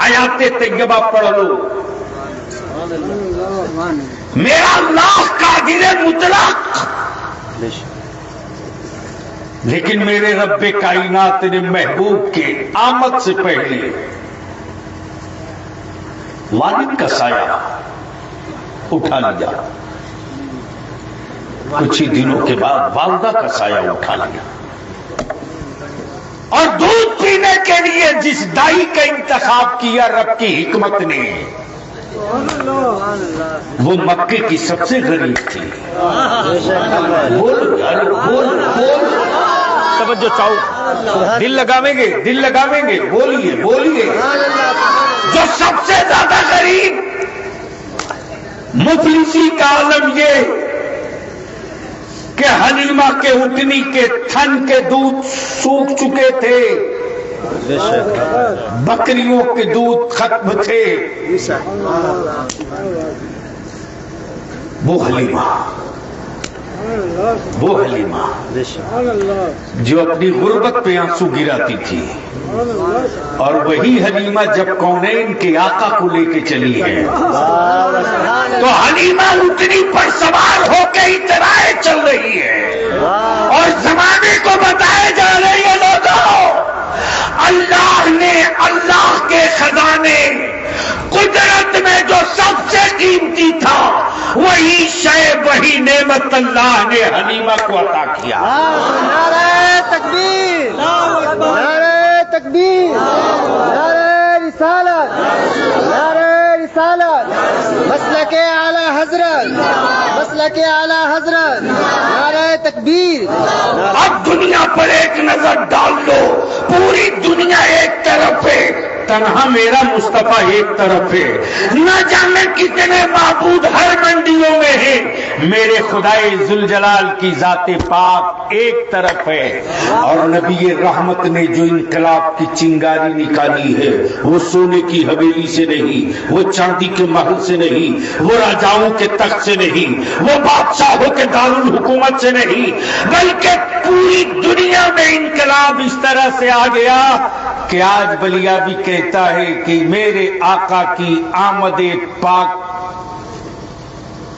حیات طیبہ پڑھ لو. میرا اللہ قادر مطلق، لیکن میرے رب کائنات نے محبوب کے آمد سے پہلے والد کا سایہ اٹھا لیا، کچھ ہی دنوں کے بعد والدہ کا سایہ اٹھا لیا، اور دودھ پینے کے لیے جس دائی کا انتخاب کیا رب کی حکمت نے، وہ مکے کی سب سے غریب تھی. بول بول بول، توجہ چاہو، دل لگاویں گے، دل لگاویں گے، بولیے بولیے. جو سب سے زیادہ غریب، مفلسی کا عالم یہ کہ حلیمہ کے اٹھنی کے تھن کے دودھ سوکھ چکے تھے، بکریوں کے دودھ ختم تھے. وہ حلیمہ جو اپنی غربت پہ آنسو گراتی تھی، اور وہی حلیمہ جب کونین کے آقا کو لے کے چلی ہے تو حلیمہ اٹھنی پر سوار ہو کے اترائے چل رہی ہے، اور زمانے کو بتائے جا رہے ہیں لوگوں، اللہ نے اللہ کے خزانے قدرت میں جو سب سے قیمتی تھا وہی شے، وہی نعمت اللہ نے حلیمہ کو عطا کیا. نعرہ تکبیر، نعرہ تکبیر، نعرہ رسالت، نعرہ رسالت، مسلک اعلی حضرت، مسلک اعلی حضرت، نعرہ تکبیر. اب دنیا پر ایک نظر ڈال لو، پوری دنیا ایک طرف ہے، تنہا میرا مصطفیٰ ایک طرف ہے. نہ جانے کتنے معبود ہر منڈیوں میں ہیں، میرے خدائے ذوالجلال کی ذات پاک ایک طرف ہے. اور نبی رحمت نے جو انقلاب کی چنگاری نکالی ہے وہ سونے کی حویلی سے نہیں، وہ چاندی کے محل سے نہیں، وہ راجاؤں کے تخت سے نہیں، وہ بادشاہوں کے دارالحکومت سے نہیں، بلکہ پوری دنیا میں انقلاب اس طرح سے آ گیا کہ آج بلیا بھی کہتا ہے کہ میرے آقا کی آمد پاک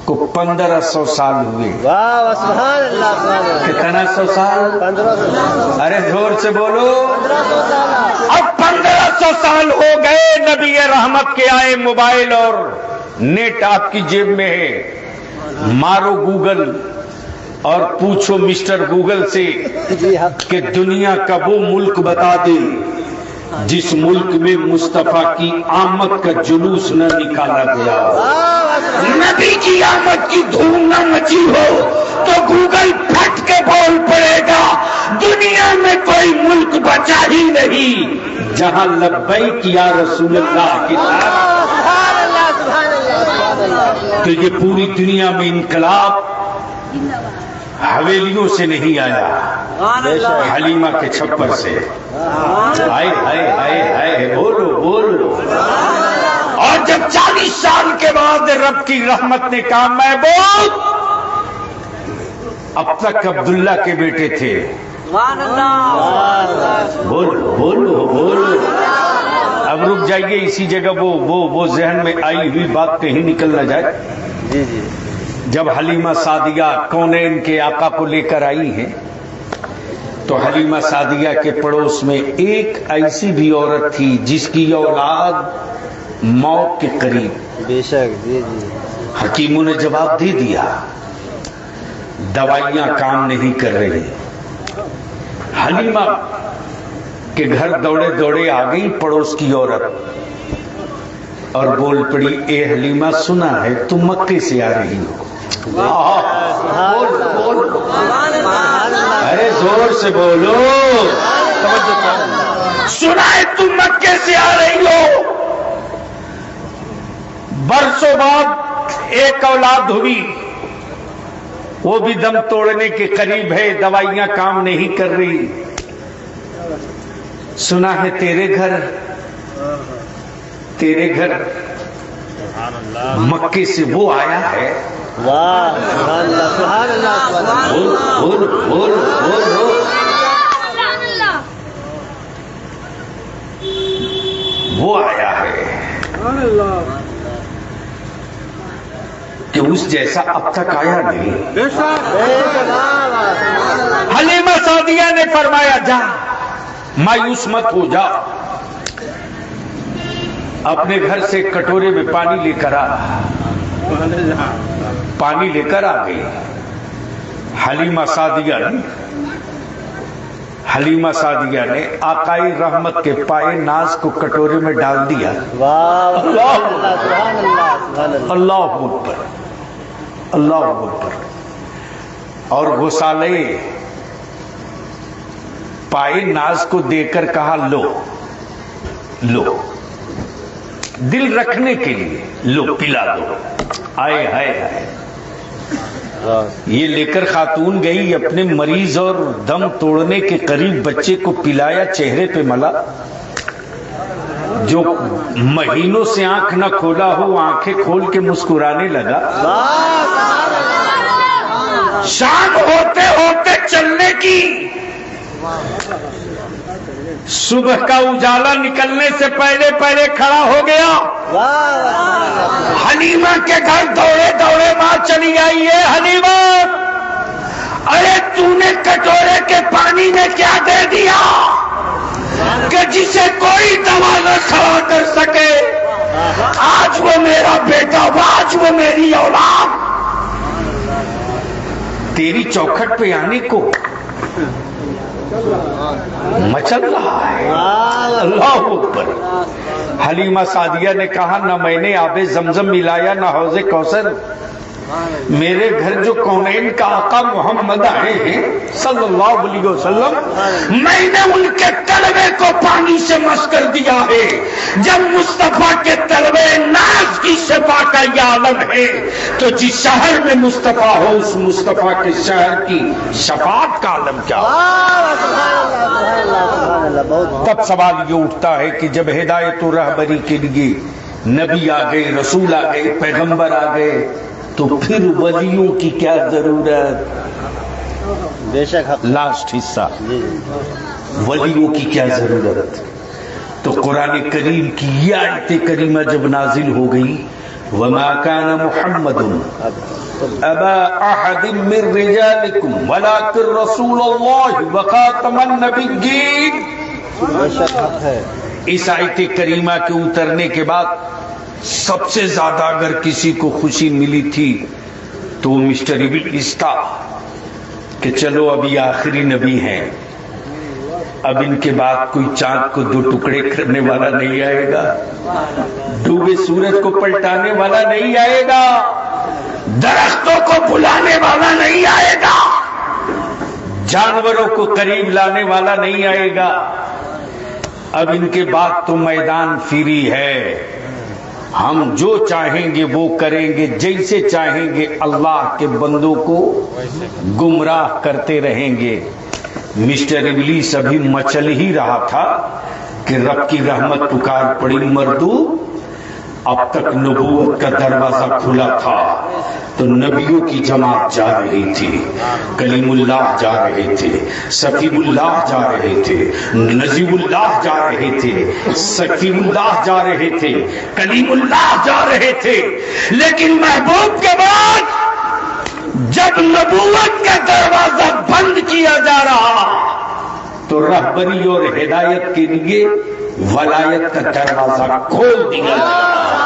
کو 1500 سال ہوئے. واہ سبحان اللہ، سبحان اللہ. کتنا 100 سال؟ 1500 سال. ارے زور سے بولو. 1500 سال. اب 1500 سال ہو گئے نبی رحمت کے آئے. موبائل اور نیٹ آپ کی جیب میں ہے، مارو گوگل اور پوچھو مسٹر گوگل سے کہ دنیا کا وہ ملک بتا دے جس ملک میں مصطفیٰ کی آمد کا جلوس نہ نکالا گیا ہو، نبی کی آمد کی دھوم نہ مچی ہو، تو گوگل پھٹ کے بول پڑے گا دنیا میں کوئی ملک بچا ہی نہیں جہاں لبیک یا رسول اللہ کی ساتھ. تو یہ پوری دنیا میں انقلاب حویلیوں سے نہیں آیا، حلیمہ کے چھپر سے. ہائے ہائے ہائے ہائے، بولو بولو. اور جب 40 سال کے بعد رب کی رحمت نے کہا محبوب، اب تک عبداللہ کے بیٹے تھے، بولو بولو بولو. اب رک جائیے اسی جگہ، وہ ذہن میں آئی ہوئی بات کہیں نکل نہ جائے. جی جی. جب حلیمہ سعدیہ کونین کے آقا کو لے کر آئی ہیں تو حلیمہ سعدیہ کے پڑوس میں ایک ایسی بھی عورت تھی جس کی اولاد موت کے قریب. بے شک. جی جی. حکیموں نے جواب دے دیا، دوائیاں کام نہیں کر رہی. حلیمہ کے گھر دوڑے دوڑے آ گئی پڑوس کی عورت اور بول پڑی، اے حلیمہ سنا ہے تم مکے سے آ رہی ہو. بول بول، ارے زور سے بولو. سنا ہے تم مکے سے آ رہی ہو. برسوں بعد ایک اولاد ہوئی، وہ بھی دم توڑنے کے قریب ہے، دوائیاں کام نہیں کر رہی. سنا ہے تیرے گھر مکے سے وہ آیا ہے. واہ سبحان اللہ، سبحان اللہ. بول بول بول بول وہ آیا ہے سبحان اللہ کہ اس جیسا اب تک آیا نہیں. بے شک حلیمہ سعدیہ نے فرمایا جا مایوس مت ہو جا, اپنے گھر سے کٹورے میں پانی لے کر آ. پانی لے کر آ گئی حلیمہ سعدیہ نے آقائے رحمت کے پائے ناز کو کٹورے میں ڈال دیا. واہ اللہ سبحان اللہ سبحان اللہ اللہ اکبر اللہ اکبر. اور غسالے پائے ناز کو دے کر کہا لو لو, دل رکھنے کے لیے لو پلا دو. آئے ہائے ہائے, یہ لے کر خاتون گئی اپنے مریض اور دم توڑنے کے قریب بچے کو پلایا, چہرے پہ ملا. جو مہینوں سے آنکھ نہ کھولا ہو آنکھیں کھول کے مسکرانے لگا. شام ہوتے ہوتے چلنے کی, صبح کا اجالا نکلنے سے پہلے پہلے کھڑا ہو گیا. حلیمہ کے گھر دوڑے دوڑے ماں چلی آئی ہے. حلیمہ ارے تو نے کٹورے کے پانی میں کیا دے دیا کہ جسے کوئی دوا نہ کھڑا کر سکے. آج وہ میرا بیٹا, آج وہ میری اولاد تیری چوکھٹ پہ آنے کو مچل رہا ہے. اللہ اکبر. حلیمہ سعدیہ نے کہا نہ میں نے آب زمزم ملایا نہ حوض کوثر. میرے گھر جو کونین کا آقا محمد آئے ہیں صلی اللہ علیہ وسلم, میں نے ان کے تلوے کو پانی سے مس کر دیا ہے. جب مصطفیٰ کے تلوے ناز کی شفا کا یہ عالم ہے تو جس شہر میں مصطفیٰ ہو اس مصطفیٰ کے شہر کی شفاعت کا عالم کیا ہو. تب سوال یہ اٹھتا ہے کہ جب ہدایت و رہبری کے لیے نبی آ گئے, رسول آ گئے, پیغمبر آ گئے, تو پھر ولیوں کی کیا ضرورت. بے شک حق. لاسٹ حصہ, ولیوں کی کیا ضرورت. تو قرآن کریم کی یہ آیت کریمہ جب نازل ہو گئی, وما كان محمد ابا احد من رجالكم ولكن رسول الله وخاتم النبيين. بے شک حق ہے. اس آیت کریمہ کے اترنے کے بعد سب سے زیادہ اگر کسی کو خوشی ملی تھی تو وہ مسٹر ابلیس تھا کہ چلو ابھی آخری نبی ہیں, اب ان کے بعد کوئی چاند کو 2 ٹکڑے کرنے والا نہیں آئے گا, ڈوبے سورج کو پلٹانے والا نہیں آئے گا, درختوں کو بلانے والا نہیں آئے گا, جانوروں کو قریب لانے والا نہیں آئے گا. اب ان کے بعد تو میدان فری ہے, ہم جو چاہیں گے وہ کریں گے, جیسے چاہیں گے اللہ کے بندوں کو گمراہ کرتے رہیں گے. مسٹر ابلیس ابھی مچل ہی رہا تھا کہ رب کی رحمت پکار پڑی. مردو اب تک نبوت کا دروازہ کھلا تھا تو نبیوں کی جماعت جا رہی تھی, کلیم اللہ جا رہے تھے, سفیب اللہ جا رہے تھے, نجیب اللہ جا رہے تھے, سفیب اللہ جا رہے تھے, کلیم اللہ جا رہے تھے. لیکن محبوب کے بعد جب نبوت کا دروازہ بند کیا جا رہا تو رہبری اور ہدایت کے لیے ولایت کا دروازہ کھول دیا جا رہا.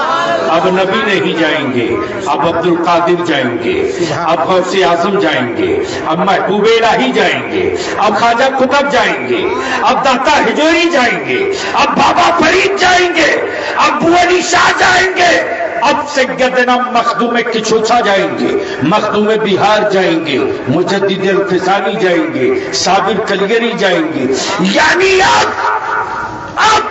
اب نبی نہیں جائیں گے, اب عبد القادر جائیں گے, اب غوث اعظم جائیں گے, اب محبوب الہی جائیں گے, اب خواجہ قطب جائیں گے, اب داتا ہجوری جائیں گے, اب بابا فرید جائیں گے, اب ابو علی شاہ جائیں گے, اب سیدنا مخدوم کچھوچا جائیں گے, مخدوم بہار جائیں گے, مجدد الفسانی جائیں گے, صابر کلیری جائیں گے. یعنی اب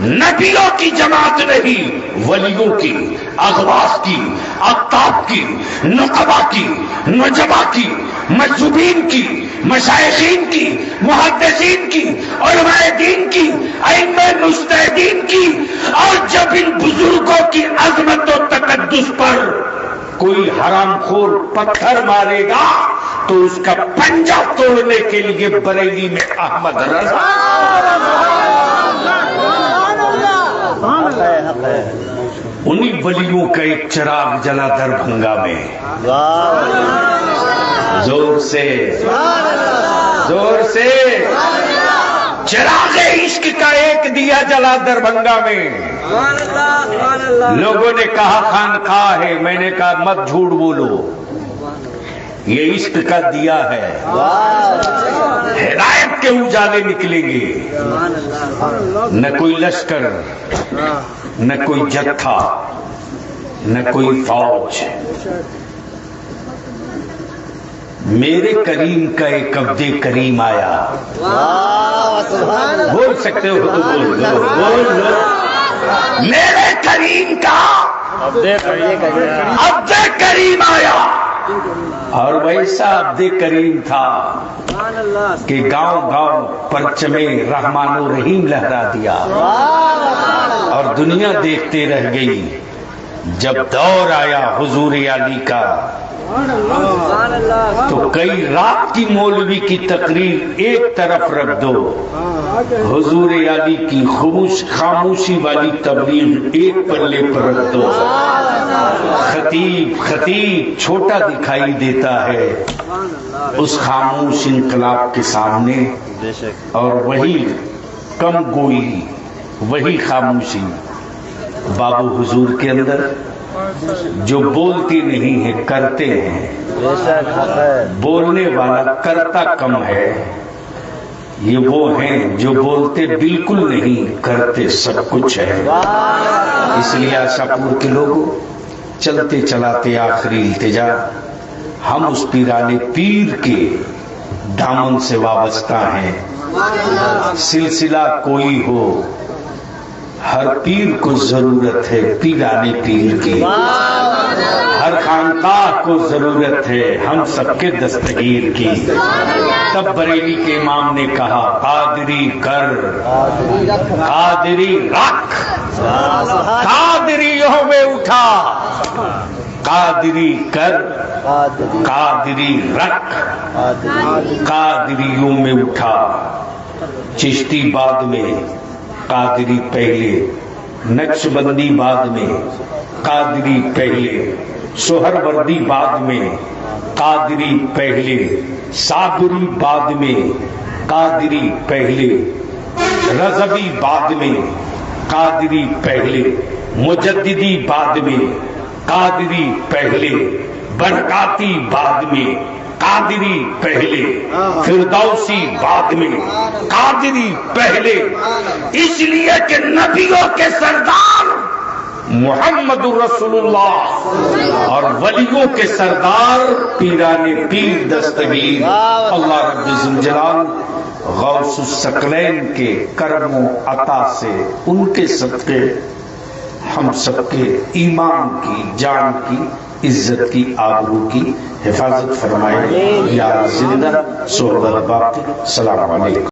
نبیوں کی جماعت نہیں, ولیوں کی, اغواث کی, اقطاب کی, نقبا کی, نجبا کی, مجذوبین کی, مشائخین کی, محدثین کی, علماء دین کی, ائمہ مجتہدین کی. اور جب ان بزرگوں کی عظمت و تقدس پر کوئی حرام خور پتھر مارے گا تو اس کا پنجہ توڑنے کے لیے بریلی میں احمد رضا حق ہے. انہی ولیوں کا ایک چراغ جلا دربھنگا میں. واہ زور سے زور سے چراغ عشق کا ایک دیا جلا دربھنگا میں. لوگوں نے کہا خانقاہ ہے، میں نے کہا مت جھوٹ بولو، یہ عشق کا دیا ہے. ہدایت کے اجالے نکلیں گے، نہ کوئی لشکر، نہ کوئی جتھا، نہ کوئی فوج. میرے کریم کا ایک عبد کریم آیا. بول سکتے ہو تو بول لو، بول لو. میرے کریم کا عبد کریم آیا، اور ویسا عبد کریم تھا کہ گاؤں گاؤں پرچم رحمان و رحیم لہرا دیا، اور دنیا دیکھتے رہ گئی. جب دور آیا حضور علی کا تو کئی رات کی مولوی کی تقریر ایک طرف رکھ دو، حضور علی کی خاموشی والی تبلیغ ایک پلے پر رکھ دو. خطیب چھوٹا دکھائی دیتا ہے اس خاموش انقلاب کے سامنے، اور وہی کم گوئی، وہی خاموشی بابو حضور کے اندر، جو بولتے نہیں ہیں کرتے ہیں. بولنے والا کرتا کم ہے، یہ وہ ہیں جو بولتے بالکل نہیں، کرتے سب کچھ ہے. اس لیے آشا پور کے لوگوں، چلتے چلاتے آخری التجا، ہم اس پیرانے پیر کے دامن سے وابستہ ہیں. سلسلہ کوئی ہو، ہر پیر کو ضرورت ہے پیرانے پیر کی. ہر خانقاہ کو ضرورت ہے ہم سب کے دستگیر کی. تب بریلی کے امام نے کہا قادری کر، قادری رکھ، قادریوں میں اٹھا. قادری کر، قادری رکھ، قادریوں میں اٹھا. چشتی بعد میں، قادری پہلے. نقش بندی بعد میں، قادری پہلے. سہر وردی بعد میں، قادری پہلے. صابری بعد میں، قادری پہلے. رضوی بعد میں، قادری پہلے. مجددی بعد میں، قادری پہلے. برکاتی بعد میں، قادری پہلے. فردوسی بعد میں، قادری پہلے. اس لیے کہ نبیوں کے سردار محمد رسول اللہ اور ولیوں کے سردار پیرانے پیر دستگیر اللہ رب ذوالجلال غوث الثقلین کے کرم و عطا سے، ان کے صدقے ہم سب کے ایمان کی، جان کی، عزت کی، آبرو کی حفاظت فرمائے. یا زندہ صحبت باقی. السلام علیکم.